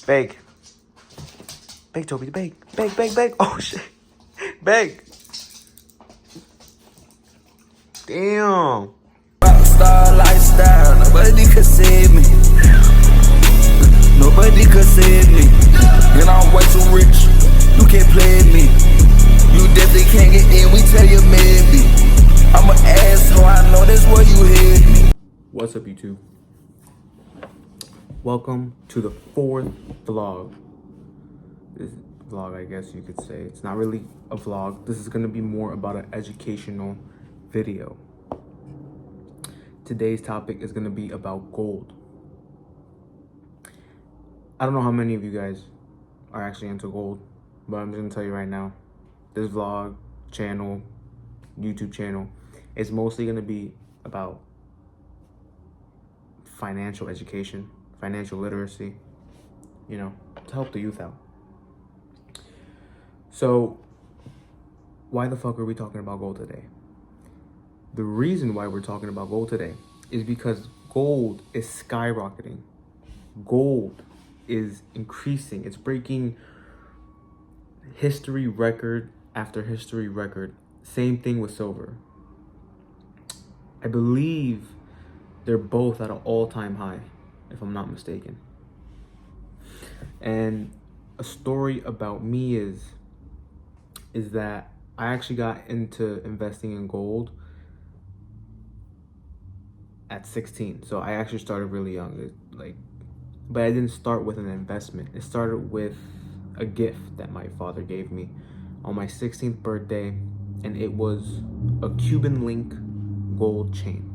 Bake. Bake, Toby. Bake. Bake, bake, bake. Oh, shit. Bake. Damn. Rockstar lifestyle, nobody could save me. Nobody could save me. And I'm way too rich, you can't play me. You definitely can't get in, we tell you maybe. I'm an asshole, I know that's where you hit me. What's up, YouTube? Welcome to the fourth vlog. This vlog, I guess you could say. It's not really a vlog. This is going to be more about an educational video. Today's topic is going to be about gold. I don't know how many of you guys are actually into gold, but I'm just going to tell you right now. This vlog, channel, YouTube channel, is mostly going to be about financial education, financial literacy, you know, to help the youth out. So, why the fuck are we talking about gold today? The reason why we're talking about gold today is because gold is skyrocketing. Gold is increasing. It's breaking history record after history record. Same thing with silver. I believe they're both at an all-time high, if I'm not mistaken. And a story about me is that I actually got into investing in gold at 16. So I actually started really young, but I didn't start with an investment. It started with a gift that my father gave me on my 16th birthday, and it was a Cuban link gold chain.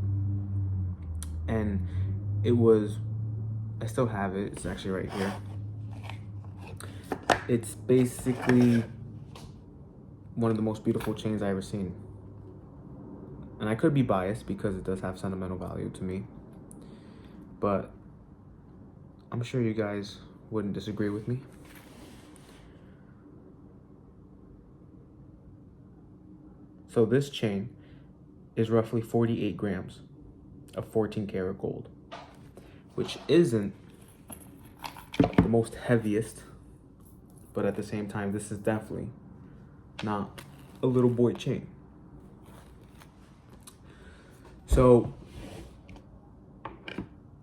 And it was, I still have it, it's actually right here. It's basically one of the most beautiful chains I ever seen. And I could be biased because it does have sentimental value to me, but I'm sure you guys wouldn't disagree with me. So this chain is roughly 48 grams of 14 karat gold, which isn't the most heaviest, but at the same time, this is definitely not a little boy chain. So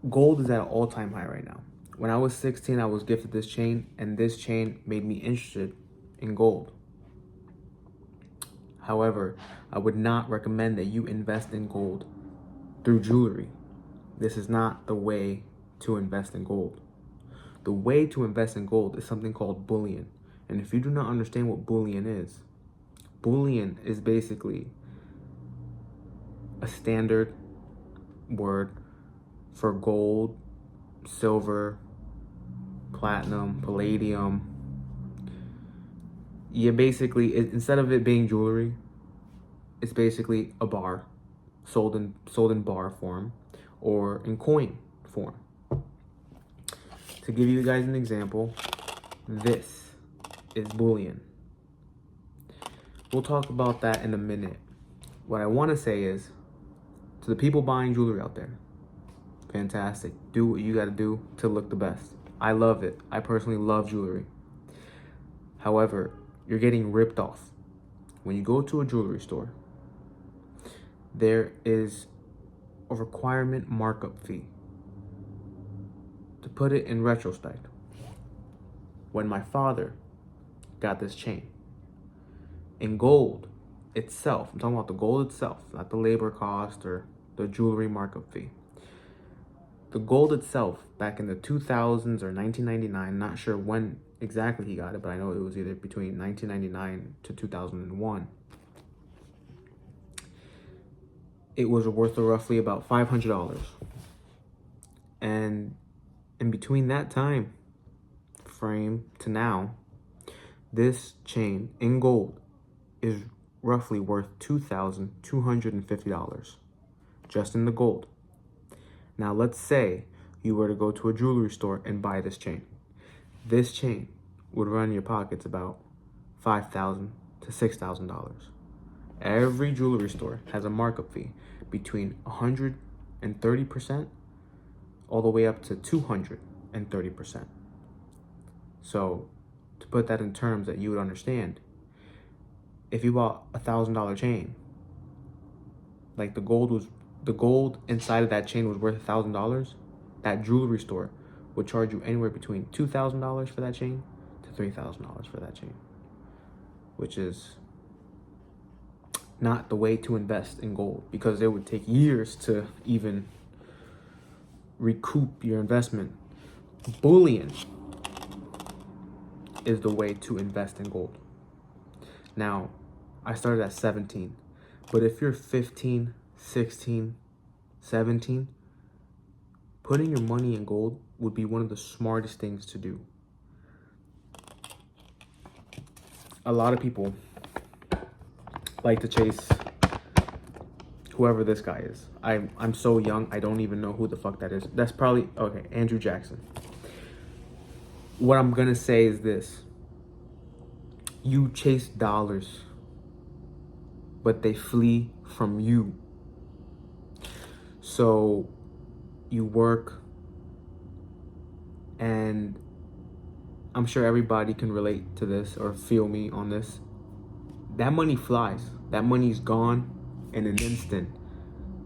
gold is at an all-time high right now. When I was 16, I was gifted this chain, and this chain made me interested in gold. However, I would not recommend that you invest in gold through jewelry. This is not the way to invest in gold. The way to invest in gold is something called bullion. And if you do not understand what bullion is basically a standard word for gold, silver, platinum, palladium. You basically, instead of it being jewelry, it's basically a bar sold in bar form or in coin form. To give you guys an example, this is bullion. We'll talk about that in a minute. What I want to say is, to the people buying jewelry out there, fantastic. Do what you got to do to look the best. I love it. I personally love jewelry. However, you're getting ripped off. When you go to a jewelry store, there is a requirement markup fee. To put it in retrospect, when my father got this chain, in gold itself, I'm talking about the gold itself, not the labor cost or the jewelry markup fee. The gold itself, back in the 2000s or 1999, not sure when exactly he got it, but I know it was either between 1999 to 2001. It was worth roughly about $500. And in between that time frame to now, this chain in gold is roughly worth $2,250 just in the gold. Now let's say you were to go to a jewelry store and buy this chain. This chain would run in your pockets about $5,000 to $6,000. Every jewelry store has a markup fee between 130% all the way up to 230%. So to put that in terms that you would understand, if you bought $1,000 chain, like the gold inside of that chain was worth $1,000, that jewelry store would charge you anywhere between $2,000 for that chain to $3,000 for that chain, which is not the way to invest in gold, because it would take years to even recoup your investment. Bullion is the way to invest in gold. Now, I started at 17, but if you're 15, 16, 17, putting your money in gold would be one of the smartest things to do. A lot of people like to chase whoever this guy is. I'm so young, I don't even know who the fuck that is. That's probably, okay, Andrew Jackson. What I'm gonna say is this. You chase dollars, but they flee from you. So you work, and I'm sure everybody can relate to this or feel me on this. That money flies. That money's gone in an instant.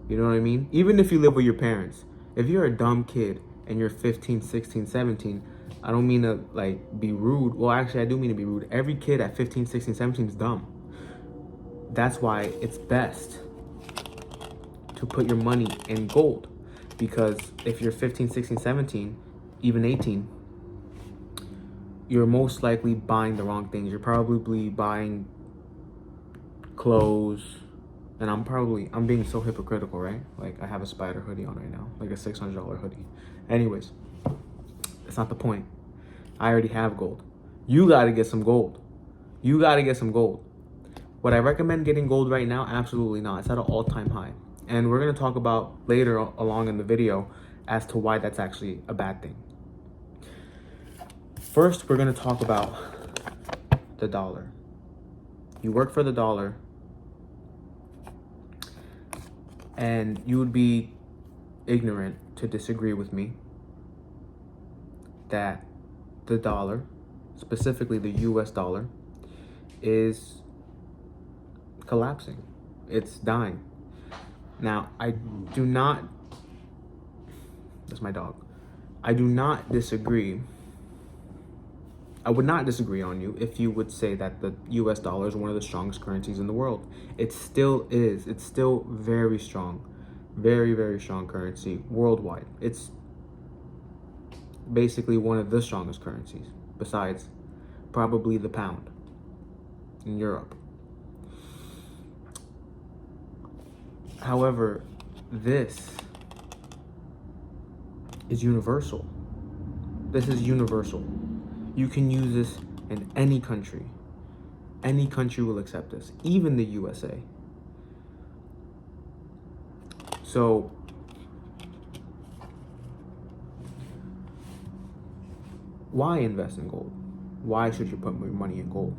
You know what I mean? Even if you live with your parents. If you're a dumb kid and you're 15, 16, 17, I don't mean to like be rude. Well, actually, I do mean to be rude. Every kid at 15, 16, 17 is dumb. That's why it's best to put your money in gold. Because if you're 15, 16, 17, even 18, you're most likely buying the wrong things. You're probably buying clothes, and I'm being so hypocritical, right? Like, I have a Spider hoodie on right now, like a $600 hoodie. Anyways, that's not the point. I already have gold. You gotta get some gold. You gotta get some gold. Would I recommend getting gold right now? Absolutely not. It's at an all-time high. And we're gonna talk about later along in the video as to why that's actually a bad thing. First, we're gonna talk about the dollar. You work for the dollar, and you would be ignorant to disagree with me that the dollar, specifically the US dollar, is collapsing. It's dying. Now, that's my dog. I do not disagree. I would not disagree on you if you would say that the US dollar is one of the strongest currencies in the world. It still is. It's still very strong. Very, very strong currency worldwide. It's basically one of the strongest currencies, besides probably the pound in Europe. However, this is universal. This is universal. You can use this in any country. Any country will accept this, even the USA. So, why invest in gold? Why should you put your money in gold?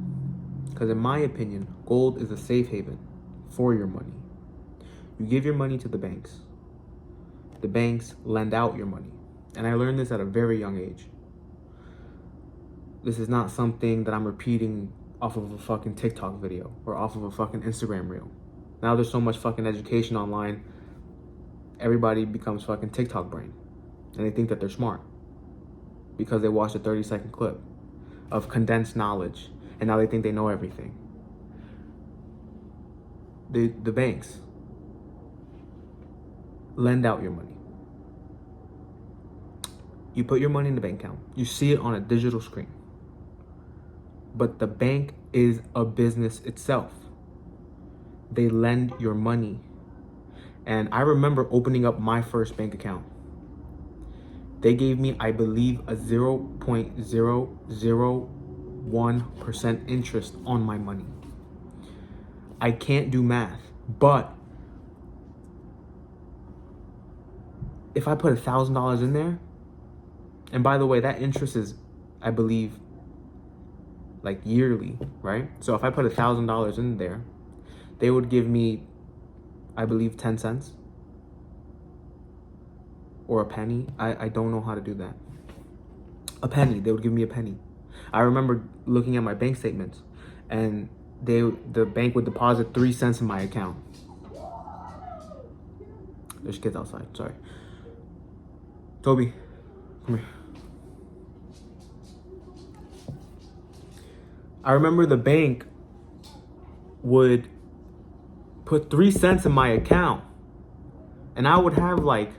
Because in my opinion, gold is a safe haven for your money. You give your money to the banks. The banks lend out your money. And I learned this at a very young age. This is not something that I'm repeating off of a fucking TikTok video or off of a fucking Instagram reel. Now there's so much fucking education online, everybody becomes fucking TikTok brain. And they think that they're smart because they watched a 30-second clip of condensed knowledge, and now they think they know everything. The banks lend out your money. You put your money in the bank account. You see it on a digital screen. But the bank is a business itself. They lend your money. And I remember opening up my first bank account. They gave me, I believe, a 0.001% interest on my money. I can't do math, but if I put $1,000 in there, and by the way, that interest is, I believe, like yearly, right? So if I put $1,000 in there, they would give me, I believe, 10 cents or a penny. I don't know how to do that. A penny, they would give me a penny. I remember looking at my bank statements, and the bank would deposit 3 cents in my account. There's kids outside. Sorry. Toby, come here. I remember the bank would put 3 cents in my account, and I would have like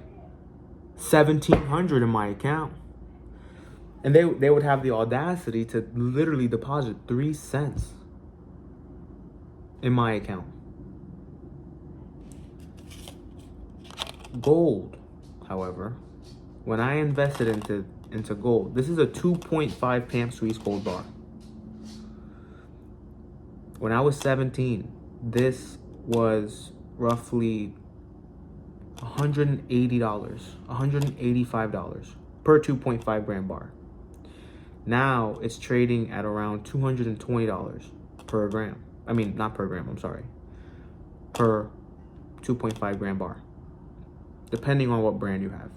$1,700 in my account, and they would have the audacity to literally deposit 3 cents in my account. Gold, however, when I invested into gold, this is a 2.5 Pamp Suisse gold bar. When I was 17, this was roughly $180, $185 per 2.5 gram bar. Now it's trading at around $220 per gram. I mean, not per gram, I'm sorry. Per 2.5 gram bar, depending on what brand you have.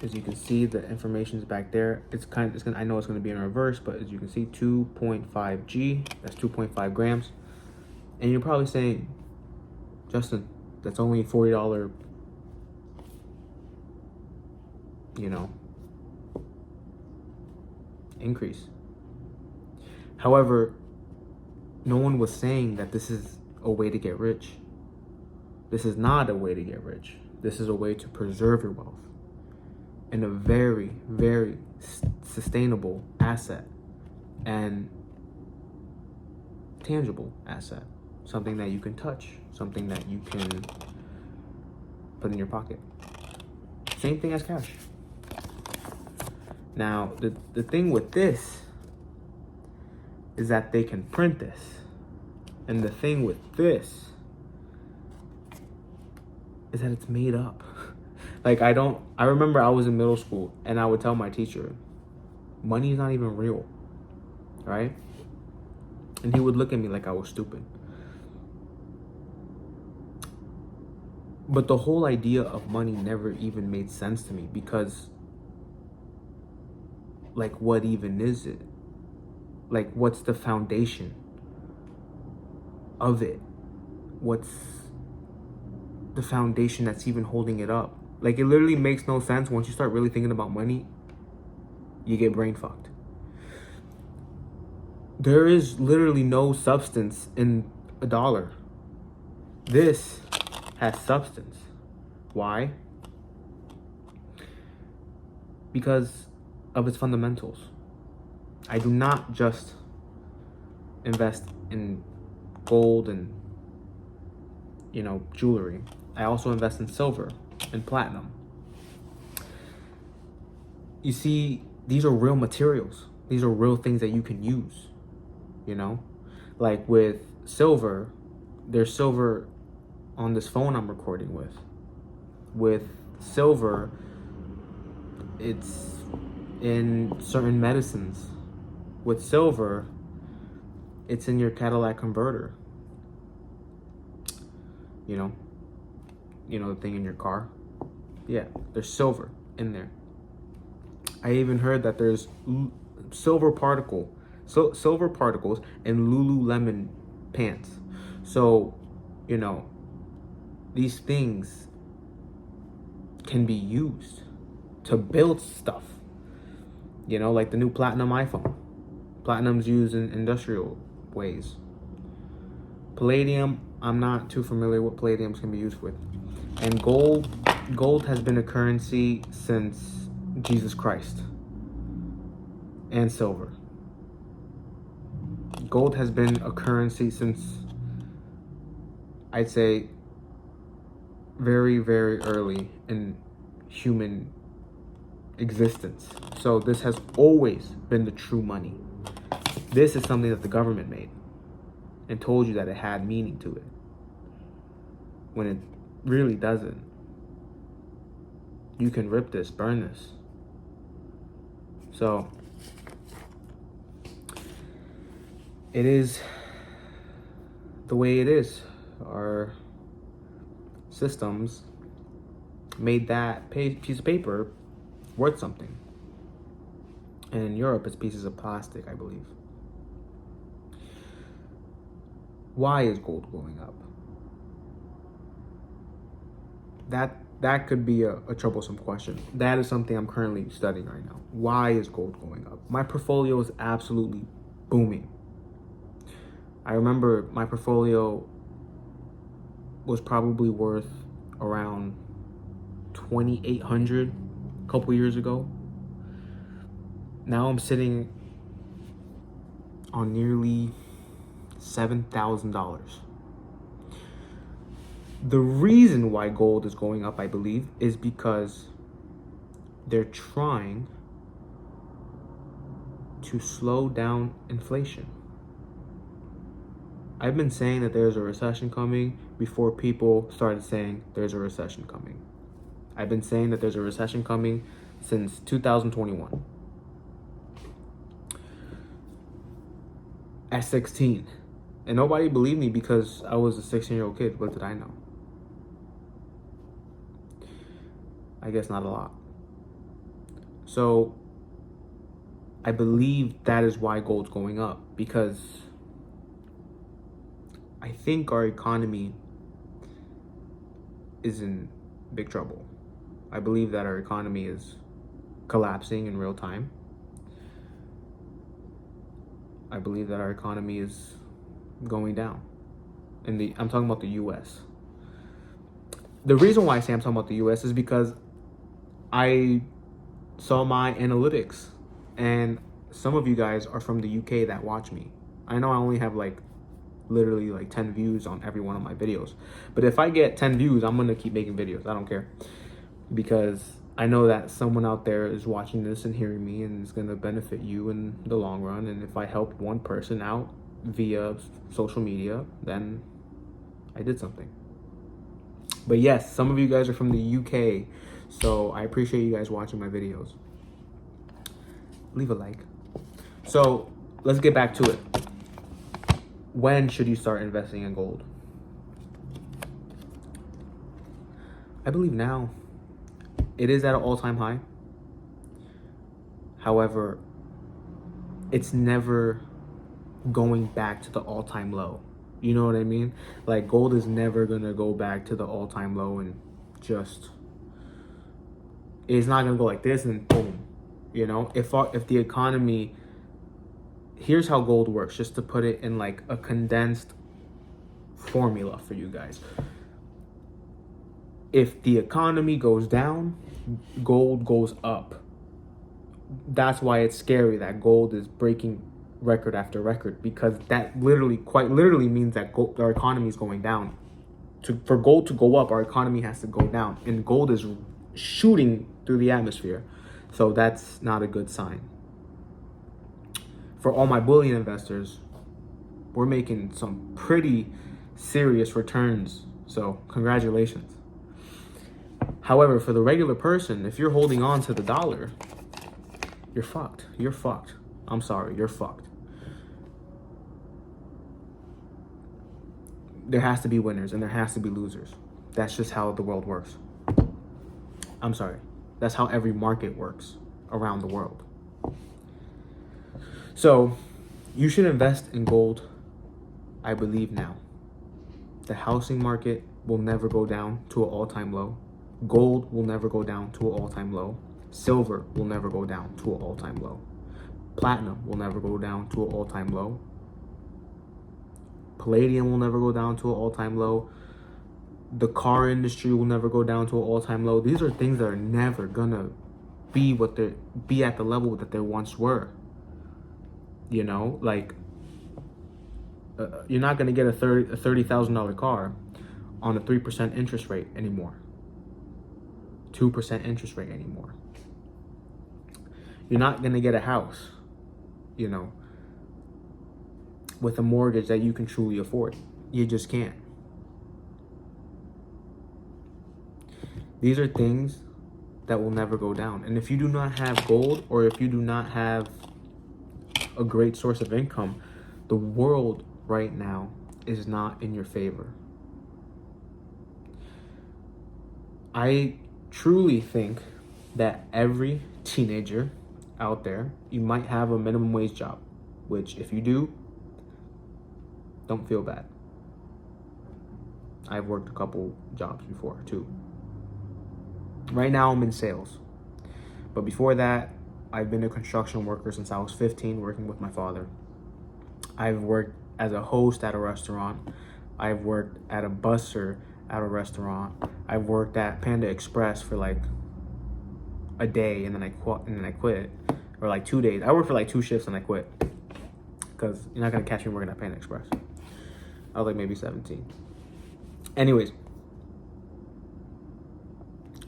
As you can see, the information is back there. I know it's gonna be in reverse, but as you can see, 2.5 G, that's 2.5 grams. And you're probably saying, Justin, that's only $40, increase. However, no one was saying that this is a way to get rich. This is not a way to get rich. This is a way to preserve your wealth in a very, very sustainable asset and tangible asset. Something that you can touch, something that you can put in your pocket. Same thing as cash. Now, the thing with this is that they can print this. And the thing with this is that it's made up. Like, I remember I was in middle school and I would tell my teacher, money is not even real, right? And he would look at me like I was stupid. But the whole idea of money never even made sense to me because, like, what even is it? Like, what's the foundation of it? What's the foundation that's even holding it up? Like, it literally makes no sense. Once you start really thinking about money, you get brain fucked. There is literally no substance in a dollar. This has substance. Why? Because of its fundamentals. I do not just invest in gold and, jewelry. I also invest in silver and platinum. You see, these are real materials. These are real things that you can use, Like with silver, there's silver on this phone I'm recording with. With silver, it's in certain medicines. With silver, it's in your Cadillac converter. The thing in your car. Yeah, there's silver in there. I even heard that there's silver particles in Lululemon pants. So, these things can be used to build stuff. Like the new platinum iPhone. Platinum's used in industrial ways. Palladium, I'm not too familiar what palladiums can be used with. And gold has been a currency since Jesus Christ. And silver. Gold has been a currency since, I'd say, very, very early in human existence. So this has always been the true money. This is something that the government made and told you that it had meaning to it, when it really doesn't. You can rip this, burn this. So it is the way it is. Our systems made that piece of paper worth something. And in Europe, it's pieces of plastic, I believe. Why is gold going up? That could be a troublesome question. That is something I'm currently studying right now. Why is gold going up? My portfolio is absolutely booming. I remember my portfolio was probably worth around 2,800 a couple years ago. Now I'm sitting on nearly $7,000. The reason why gold is going up, I believe, is because they're trying to slow down inflation. I've been saying that there's a recession coming before people started saying there's a recession coming. I've been saying that there's a recession coming since 2021. At 16. And nobody believed me because I was a 16-year-old kid. What did I know? I guess not a lot. So I believe that is why gold's going up, because I think our economy is in big trouble. I believe that our economy is collapsing in real time. I believe that our economy is going down. I'm talking about the US. The reason why I say I'm talking about the US is because I saw my analytics, and some of you guys are from the UK that watch me. I know I only have literally 10 views on every one of my videos, but if I get 10 views, I'm gonna keep making videos. I don't care, because I know that someone out there is watching this and hearing me, and it's gonna benefit you in the long run. And if I helped one person out via social media, then I did something. But yes, some of you guys are from the UK, so I appreciate you guys watching my videos. Leave a like. So let's get back to it. When should you start investing in gold? I believe now. It is at an all-time high. However, it's never going back to the all-time low. You know what I mean? Like, gold is never gonna go back to the all-time low and just, it's not gonna go like this and boom. You know, if the economy, here's how gold works, just to put it in like a condensed formula for you guys. If the economy goes down, gold goes up. That's why it's scary that gold is breaking record after record, because that quite literally means that our economy is going down. For gold to go up, our economy has to go down, and gold is shooting through the atmosphere. So that's not a good sign. For all my bullion investors, we're making some pretty serious returns. So congratulations. However, for the regular person, if you're holding on to the dollar, you're fucked. You're fucked. I'm sorry, you're fucked. There has to be winners and there has to be losers. That's just how the world works. I'm sorry. That's how every market works around the world. So you should invest in gold, I believe, now. The housing market will never go down to an all-time low. Gold will never go down to an all-time low. Silver will never go down to an all-time low. Platinum will never go down to an all-time low. Palladium will never go down to an all-time low. The car industry will never go down to an all-time low. These are things that are never gonna be at the level that they once were. You know, like you're not gonna get a $30,000 car on a 3% interest rate anymore. 2% interest rate anymore. You're not gonna get a house, you know, with a mortgage that you can truly afford. You just can't. These are things that will never go down. And if you do not have gold, or if you do not have a great source of income, the world right now is not in your favor. I truly think that every teenager out there, you might have a minimum wage job, which if you do, don't feel bad. I've worked a couple jobs before too. Right now I'm in sales. But before that, I've been a construction worker since I was 15, working with my father. I've worked as a host at a restaurant. I've worked at a busser at a restaurant. I've worked at Panda Express for like a day and then I quit. Or like 2 days. I worked for like 2 shifts and I quit. Because you're not gonna catch me working at Panda Express. I was like maybe 17. Anyways,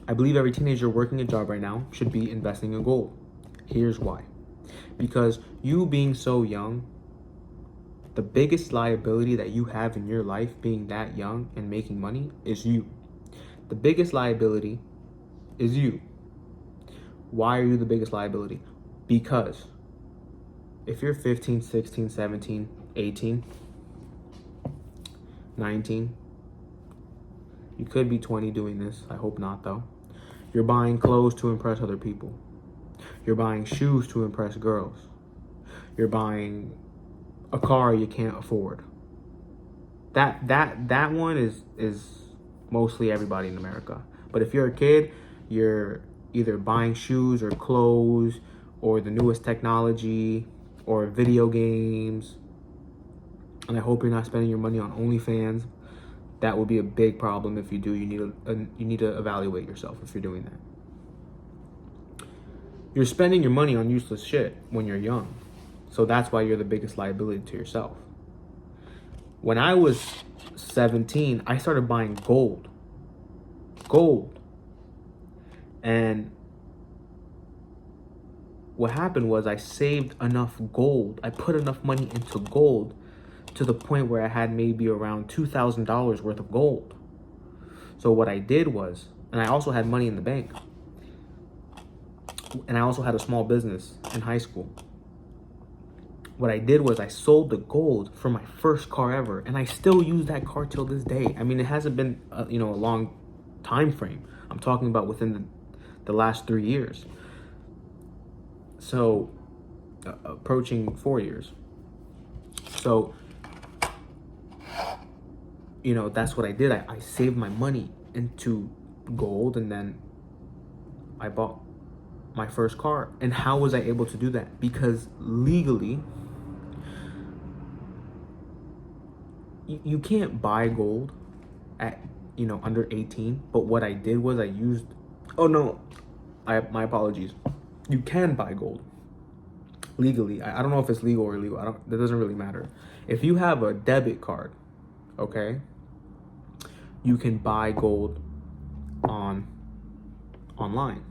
I believe every teenager working a job right now should be investing in gold. Here's why. Because you being so young, the biggest liability that you have in your life being that young and making money is you. The biggest liability is you. Why are you the biggest liability? Because if you're 15, 16, 17, 18, 19, you could be 20 doing this. I hope not though. You're buying clothes to impress other people. You're buying shoes to impress girls. You're buying a car you can't afford. That one is mostly everybody in America. But if you're a kid, you're either buying shoes or clothes or the newest technology or video games. And I hope you're not spending your money on OnlyFans. That will be a big problem if you do. You need to evaluate yourself if you're doing that. You're spending your money on useless shit when you're young. So that's why you're the biggest liability to yourself. When I was 17, I started buying gold. And what happened was I saved enough gold. I put enough money into gold to the point where I had maybe around $2,000 worth of gold. So what I did was, and I also had money in the bank. And I also had a small business in high school. What I did was I sold the gold for my first car ever, and I still use that car till this day. I mean, it hasn't been a long time frame. I'm talking about within the last 3 years. So approaching 4 years. So that's what I did. I saved my money into gold, and then I bought my first car. And how was I able to do that? Because legally, you can't buy gold at under 18. But what I did was I used my apologies. You can buy gold legally. I don't know if it's legal or illegal. That doesn't really matter. If you have a debit card, okay, you can buy gold online.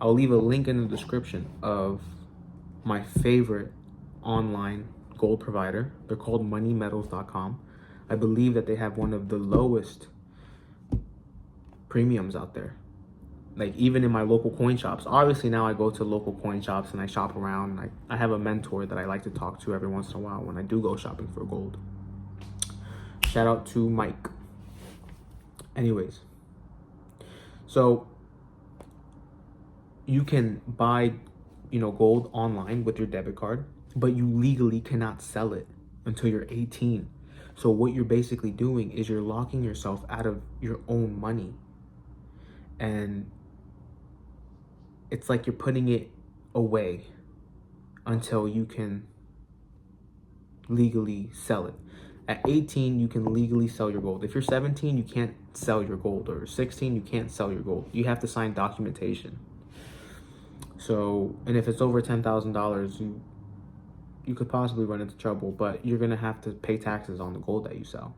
I'll leave a link in the description of my favorite online gold provider. They're called moneymetals.com. I believe that they have one of the lowest premiums out there. Like even in my local coin shops. Obviously now I go to local coin shops and I shop around. And I have a mentor that I like to talk to every once in a while when I do go shopping for gold. Shout out to Mike. Anyways, so you can buy, gold online with your debit card, but you legally cannot sell it until you're 18. So what you're basically doing is you're locking yourself out of your own money. And it's like you're putting it away until you can legally sell it. At 18, you can legally sell your gold. If you're 17, you can't sell your gold. Or 16, you can't sell your gold. You have to sign documentation. So, and if it's over $10,000, you could possibly run into trouble, but you're going to have to pay taxes on the gold that you sell.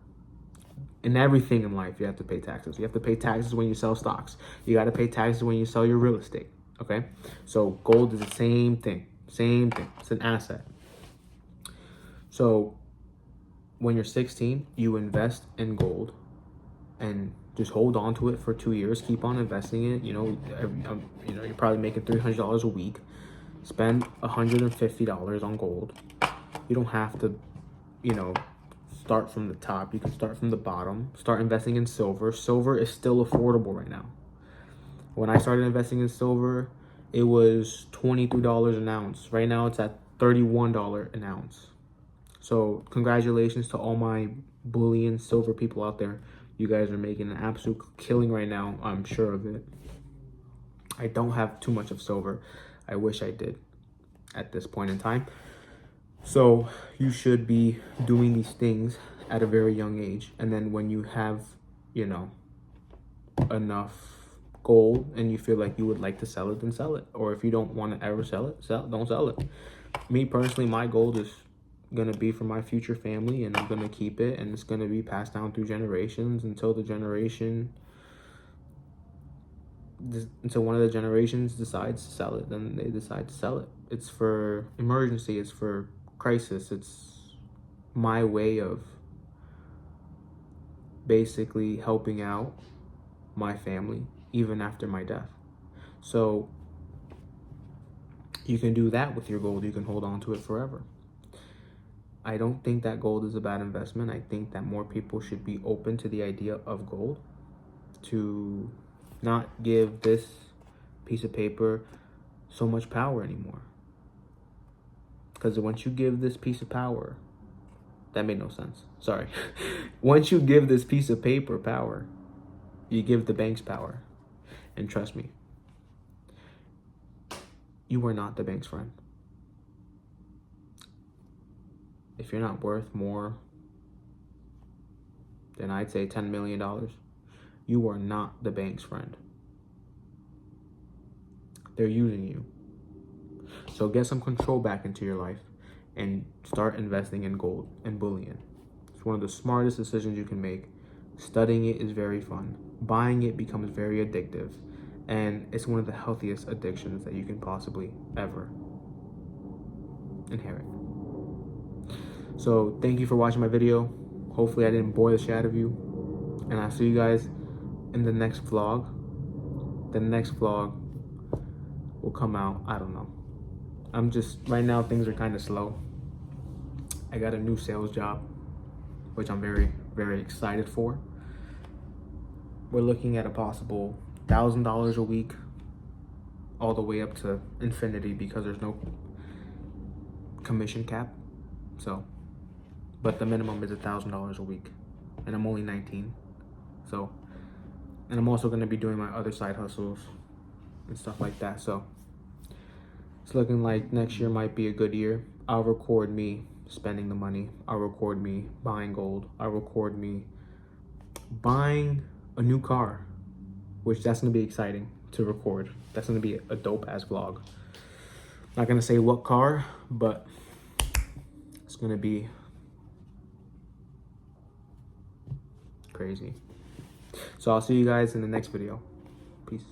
In everything in life, you have to pay taxes. You have to pay taxes when you sell stocks. You got to pay taxes when you sell your real estate. Okay? So gold is the same thing. Same thing. It's an asset. So when you're 16, you invest in gold and just hold on to it for 2 years. Keep on investing in it. You're probably making $300 a week. Spend $150 on gold. You don't have to, start from the top. You can start from the bottom. Start investing in silver. Silver is still affordable right now. When I started investing in silver, it was $23 an ounce. Right now it's at $31 an ounce. So congratulations to all my bullion silver people out there. You guys are making an absolute killing right now. I'm sure of it. I don't have too much of silver. I wish I did at this point in time. So you should be doing these things at a very young age. And then when you have, you know, enough gold and you feel like you would like to sell it, then sell it. Or if you don't want to ever sell it, don't sell it. Me personally, my gold is gonna be for my future family, and I'm gonna keep it, and it's gonna be passed down through generations until one of the generations decides to sell it. Then they decide to sell it. It's for emergency, it's for crisis. It's my way of basically helping out my family even after my death. So you can do that with your gold. You can hold on to it forever. I don't think that gold is a bad investment. I think that more people should be open to the idea of gold, to not give this piece of paper so much power anymore. Because once you give this piece of power, that made no sense. Sorry. Once you give this piece of paper power, you give the banks power. And trust me, you are not the bank's friend. If you're not worth more than, I'd say, $10 million, you are not the bank's friend. They're using you. So get some control back into your life and start investing in gold and bullion. It's one of the smartest decisions you can make. Studying it is very fun. Buying it becomes very addictive. And it's one of the healthiest addictions that you can possibly ever inherit. So thank you for watching my video. Hopefully I didn't bore the shit out of you. And I'll see you guys in the next vlog. The next vlog will come out, I don't know. Right now things are kind of slow. I got a new sales job, which I'm very, very excited for. We're looking at a possible $1,000 a week, all the way up to infinity, because there's no commission cap. So, but the minimum is $1,000 a week, and I'm only 19. So, and I'm also going to be doing my other side hustles and stuff like that. So it's looking like next year might be a good year. I'll record me spending the money. I'll record me buying gold. I'll record me buying a new car, which that's going to be exciting to record. That's going to be a dope ass vlog. Not going to say what car, but it's going to be crazy. So I'll see you guys in the next video.